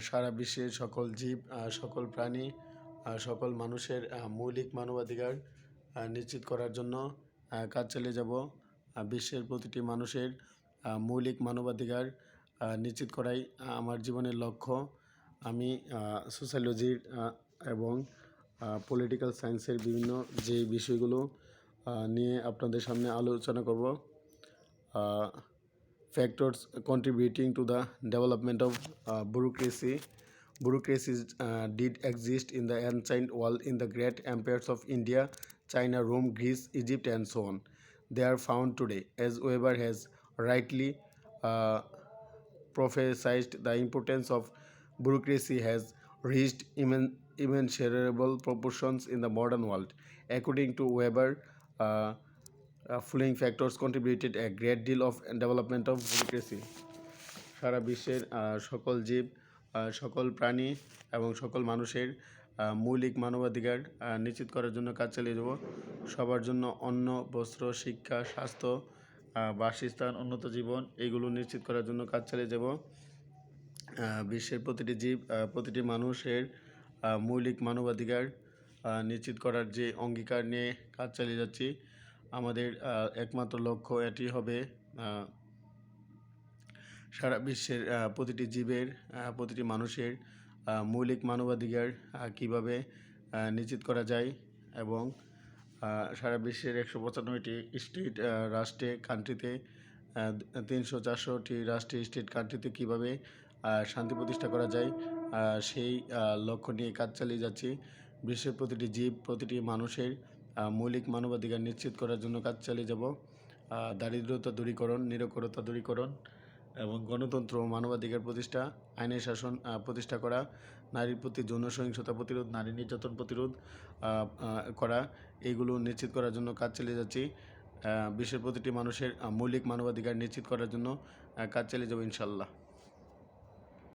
সারা বিশ্বের সকল জীব, সকল প্রাণী, সকল মানুষের মৌলিক মানবাধিকার নিশ্চিত করার জন্য কাজ চালিয়ে যাব। বিশ্বের প্রতিটি মানুষের মৌলিক মানবাধিকার নিশ্চিত করাই আমার জীবনের লক্ষ্য। আমি সোশ্যালজির এবং পলিটিক্যাল সায়েন্সের বিভিন্ন যে বিষয়গুলো নিয়ে আপনাদের সামনে আলোচনা করব। Factors contributing to the development of bureaucracy. Bureaucracy did exist in the ancient world in the great empires of India, China, Rome, Greece, Egypt, and so on. They are found today. As Weber has rightly prophesied, the importance of bureaucracy has reached immeasurable proportions in the modern world. According to Weber, following factors contributed a great deal of development of bureaucracy. সারা বিশ্বের সকল জীব, সকল প্রাণী এবং সকল মানুষের মৌলিক মানবাধিকার নিশ্চিত করার জন্য কাজ চালিয়ে যাব। সবার জন্য অন্ন, বস্ত্র, শিক্ষা, স্বাস্থ্য, বাসস্থান, উন্নত জীবন এইগুলো নিশ্চিত করার জন্য কাজ চালিয়ে যাব। বিশ্বের প্রতিটি জীব, প্রতিটি মানুষের মৌলিক মানবাধিকার নিশ্চিত করার যে অঙ্গীকার নিয়ে কাজ চালিয়ে যাচ্ছি, আমাদের একমাত্র লক্ষ্য এটি হবে সারা বিশ্বের প্রতিটি জীবের, প্রতিটি মানুষের মৌলিক মানবাধিকার কীভাবে নিশ্চিত করা যায় এবং সারা বিশ্বের 195টি স্টেট রাষ্ট্রে কান্ট্রিতে 300-400টি রাষ্ট্রে স্টেট কান্ট্রিতে কীভাবে শান্তি প্রতিষ্ঠা করা যায় সেই লক্ষ্য নিয়ে কাজ চালিয়ে যাচ্ছি। বিশ্বের প্রতিটি জীব, প্রতিটি মানুষের মৌলিক মানবাধিকার নিশ্চিত করার জন্য কাজ চালিয়ে যাব। দারিদ্রতা দূরীকরণ, নিরক্ষরতা দূরীকরণ এবং গণতন্ত্র, মানবাধিকার প্রতিষ্ঠা, আইনের শাসন প্রতিষ্ঠা করা, নারীর প্রতি যৌন সহিংসতা প্রতিরোধ, নারী নির্যাতন প্রতিরোধ করা, এইগুলো নিশ্চিত করার জন্য কাজ চালিয়ে যাচ্ছি। বিশ্বের প্রতিটি মানুষের মৌলিক মানবাধিকার নিশ্চিত করার জন্য কাজ চালিয়ে যাব ইনশাল্লাহ।